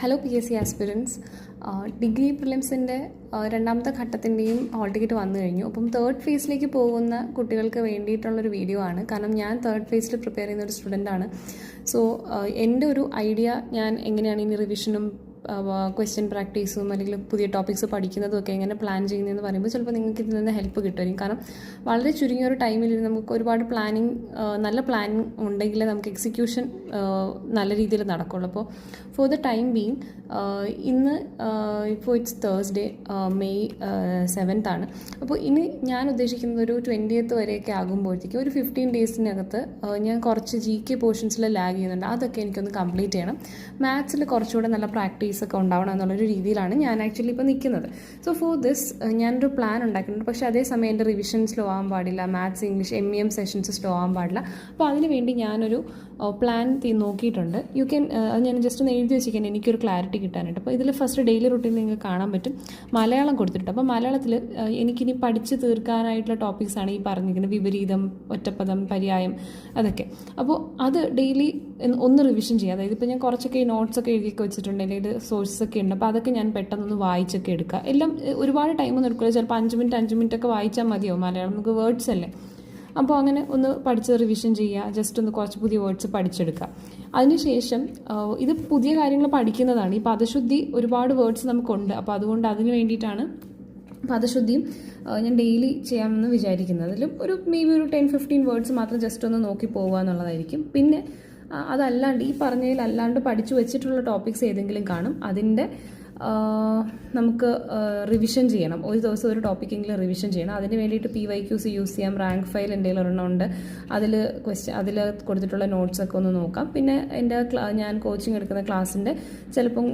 Hello PSC aspirants. Degree പ്രിലിംസിൻ്റെ രണ്ടാമത്തെ ഘട്ടത്തിൻ്റെയും hall ticket വന്നു കഴിഞ്ഞു. അപ്പം തേർഡ് ഫേസിലേക്ക് പോകുന്ന കുട്ടികൾക്ക് വേണ്ടിയിട്ടുള്ളൊരു വീഡിയോ ആണ്. കാരണം ഞാൻ തേർഡ് ഫേസിൽ പ്രിപ്പയർ ചെയ്യുന്ന ഒരു സ്റ്റുഡൻ്റാണ്. സോ എൻ്റെ ഒരു ഐഡിയ ഞാൻ എങ്ങനെയാണ് ഇനി റിവിഷനും ക്വസ്റ്റ്യൻ പ്രാക്ടീസും അല്ലെങ്കിൽ പുതിയ ടോപ്പിക്സ് പഠിക്കുന്നതും ഒക്കെ എങ്ങനെ പ്ലാൻ ചെയ്യുന്നതെന്ന് പറയുമ്പോൾ ചിലപ്പോൾ നിങ്ങൾക്ക് ഇതിൽ നിന്ന് ഹെൽപ്പ് കിട്ടുമായിരിക്കും. കാരണം വളരെ ചുരുങ്ങിയ ഒരു ടൈമിൽ നമുക്ക് ഒരുപാട് നല്ല പ്ലാനിങ് ഉണ്ടെങ്കിൽ നമുക്ക് എക്സിക്യൂഷൻ നല്ല രീതിയിൽ നടക്കുള്ളൂ. അപ്പോൾ ഫോർ ദ ടൈം ബീങ് ഇന്ന് ഇപ്പോൾ ഇറ്റ്സ് തേഴ്സ്ഡേ മെയ് 7th ആണ്. അപ്പോൾ ഇനി ഞാൻ ഉദ്ദേശിക്കുന്നത് ഒരു 20th വരെയൊക്കെ ആകുമ്പോഴത്തേക്കും ഒരു 15 ഡേയ്സിനകത്ത് ഞാൻ കുറച്ച് GK പോർഷൻസിൽ ലാഗ് ചെയ്യുന്നുണ്ട്. അതൊക്കെ എനിക്കൊന്ന് കംപ്ലീറ്റ് ചെയ്യണം. മാത്സിൽ കുറച്ചുകൂടെ നല്ല പ്രാക്ടീസ് ഒക്കെ ഉണ്ടാവണം എന്നുള്ളൊരു രീതിയിലാണ് ഞാൻ ആക്ച്വലി ഇപ്പോൾ നിൽക്കുന്നത്. സോ ഫോർ ദിസ് ഞാനൊരു പ്ലാൻ ഉണ്ടാക്കിയിട്ടുണ്ട്. പക്ഷേ അതേസമയം എൻ്റെ റിവിഷൻ സ്ലോ ആകാൻ പാടില്ല, maths English MEM sessions slow ആകാൻ പാടില്ല. അപ്പോൾ അതിനുവേണ്ടി ഞാനൊരു പ്ലാൻ നോക്കിയിട്ടുണ്ട്. അത് ഞാൻ ജസ്റ്റ് ഒന്ന് എഴുതി വെച്ചിരിക്കാൻ എനിക്കൊരു ക്ലാരിറ്റി കിട്ടാനായിട്ട്. അപ്പോൾ ഇതിൽ ഫസ്റ്റ് ഡെയിലി റൂട്ടീൻ നിങ്ങൾക്ക് കാണാൻ പറ്റും, മലയാളം കൊടുത്തിട്ടുണ്ട്. അപ്പോൾ മലയാളത്തിൽ എനിക്കിനി പഠിച്ച് തീർക്കാനായിട്ടുള്ള ടോപ്പിക്സാണ് ഈ പറഞ്ഞിരിക്കുന്നത്. വിപരീതം, ഒറ്റപ്പദം, പര്യായം, അതൊക്കെ. അപ്പോൾ അത് ഡെയിലി ഒന്ന് റിവിഷൻ ചെയ്യുക. അതായത് ഇപ്പോൾ ഞാൻ കുറച്ചൊക്കെ ഈ നോട്ട്സൊക്കെ എഴുതിയൊക്കെ വെച്ചിട്ടുണ്ട്, അല്ലെങ്കിൽ സോഴ്സസ് ഒക്കെ ഉണ്ട്. അപ്പോൾ അതൊക്കെ ഞാൻ പെട്ടെന്നൊന്ന് വായിച്ചൊക്കെ എടുക്കുക. എല്ലാം ഒരുപാട് ടൈമൊന്നും എടുക്കില്ല, ചിലപ്പോൾ 5 മിനിറ്റ് ഒക്കെ വായിച്ചാൽ മതിയോ. മലയാളം നമുക്ക് വേർഡ്സ് അല്ലേ. അപ്പോൾ അങ്ങനെ ഒന്ന് പഠിച്ച് റിവിഷൻ ചെയ്യുക, ജസ്റ്റ് ഒന്ന് കുറച്ച് പുതിയ വേർഡ്സ് പഠിച്ചെടുക്കുക. അതിനുശേഷം ഇത് പുതിയ കാര്യങ്ങൾ പഠിക്കുന്നതാണ്. ഈ പദശുദ്ധി ഒരുപാട് വേർഡ്സ് നമുക്കുണ്ട്. അപ്പോൾ അതുകൊണ്ട് അതിന് വേണ്ടിയിട്ടാണ് പദശുദ്ധിയും ഞാൻ ഡെയിലി ചെയ്യാമെന്ന് വിചാരിക്കുന്നത്. അതിലും മേ ബി ഒരു 10-15 വേർഡ്സ് മാത്രം ജസ്റ്റ് ഒന്ന് നോക്കി പോകുക എന്നുള്ളതായിരിക്കും. പിന്നെ അതല്ലാണ്ട് ഈ പറഞ്ഞതിലല്ലാണ്ട് പഠിച്ചു വെച്ചിട്ടുള്ള ടോപ്പിക്സ് ഏതെങ്കിലും കാണും, അതിൻ്റെ നമുക്ക് റിവിഷൻ ചെയ്യണം. ഒരു ദിവസം ഒരു ടോപ്പിക്കെങ്കിലും റിവിഷൻ ചെയ്യണം. അതിന് വേണ്ടിയിട്ട് PYQs യൂസ് ചെയ്യാം. റാങ്ക് ഫയൽ എന്തെങ്കിലും ഒരെണ്ണം ഉണ്ട്, അതിൽ കൊടുത്തിട്ടുള്ള നോട്ട്സൊക്കെ ഒന്ന് നോക്കാം. പിന്നെ ഞാൻ കോച്ചിങ് എടുക്കുന്ന ക്ലാസ്സിൻ്റെ ചിലപ്പം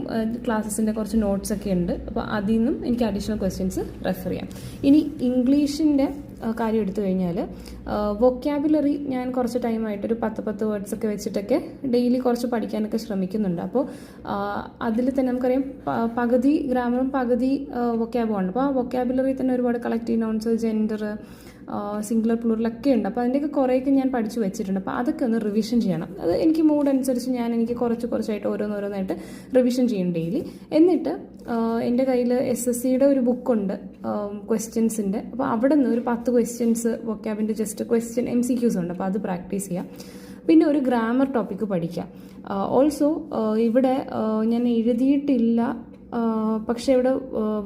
ക്ലാസ്സസിൻ്റെ കുറച്ച് നോട്ട്സൊക്കെ ഉണ്ട്. അപ്പോൾ അതിൽ നിന്നും എനിക്ക് അഡീഷണൽ ക്വസ്റ്റ്യൻസ് റെഫർ ചെയ്യാം. ഇനി ഇംഗ്ലീഷിൻ്റെ കാര്യം എടുത്തു കഴിഞ്ഞാൽ വൊക്കാബുലറി ഞാൻ കുറച്ച് ടൈമായിട്ടൊരു 10 വേർഡ്സൊക്കെ വെച്ചിട്ടൊക്കെ ഡെയിലി കുറച്ച് പഠിക്കാനൊക്കെ ശ്രമിക്കുന്നുണ്ട്. അപ്പോൾ അതിൽ തന്നെ നമുക്കറിയാം പകുതി ഗ്രാമറും പകുതി വൊക്കാബുമാണ്. അപ്പോൾ ആ വൊക്കാബുലറി തന്നെ ഒരുപാട് കളക്റ്റീവ് നൗൺസ്, ജെൻഡർ, സിംഗുലർ പ്ലൂറലൊക്കെ ഉണ്ട്. അപ്പോൾ അതിൻ്റെയൊക്കെ കുറേയൊക്കെ ഞാൻ പഠിച്ചു വെച്ചിട്ടുണ്ട്. അപ്പോൾ അതൊക്കെ ഒന്ന് റിവിഷൻ ചെയ്യണം. അത് എനിക്ക് മൂഡ് അനുസരിച്ച് എനിക്ക് കുറച്ചായിട്ട് ഓരോന്നായിട്ട് റിവിഷൻ ചെയ്യും ഡെയിലി. എന്നിട്ട് എൻ്റെ കയ്യിൽ SSCയുടെ ഒരു ബുക്കുണ്ട് ക്വസ്റ്റ്യൻസിൻ്റെ. അപ്പോൾ അവിടെ നിന്ന് ഒരു 10 ക്വസ്റ്റ്യൻസ് വൊക്കാബിൻ്റെ ജസ്റ്റ് ക്വസ്റ്റ്യൻ MCQs ഉണ്ട്. അപ്പോൾ അത് പ്രാക്ടീസ് ചെയ്യാം. പിന്നെ ഒരു ഗ്രാമർ ടോപ്പിക്ക് പഠിക്കാം. ഓൾസോ ഇവിടെ ഞാൻ എഴുതിയിട്ടില്ല, പക്ഷേ ഇവിടെ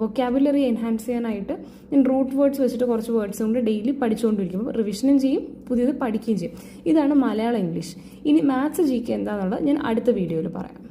വൊക്കാബുലറി എൻഹാൻസ് ചെയ്യാനായിട്ട് ഞാൻ റൂട്ട് വേർഡ്സ് വെച്ചിട്ട് കുറച്ച് വേർഡ്സ് കൊണ്ട് ഡെയിലി പഠിച്ചുകൊണ്ടിരിക്കും. റിവിഷനും ചെയ്യും, പുതിയത് പഠിക്കുകയും ചെയ്യും. ഇതാണ് മലയാളം ഇംഗ്ലീഷ്. ഇനി മാത്സ് GK എന്താണെന്നുള്ളത് ഞാൻ അടുത്ത വീഡിയോയിൽ പറയാം.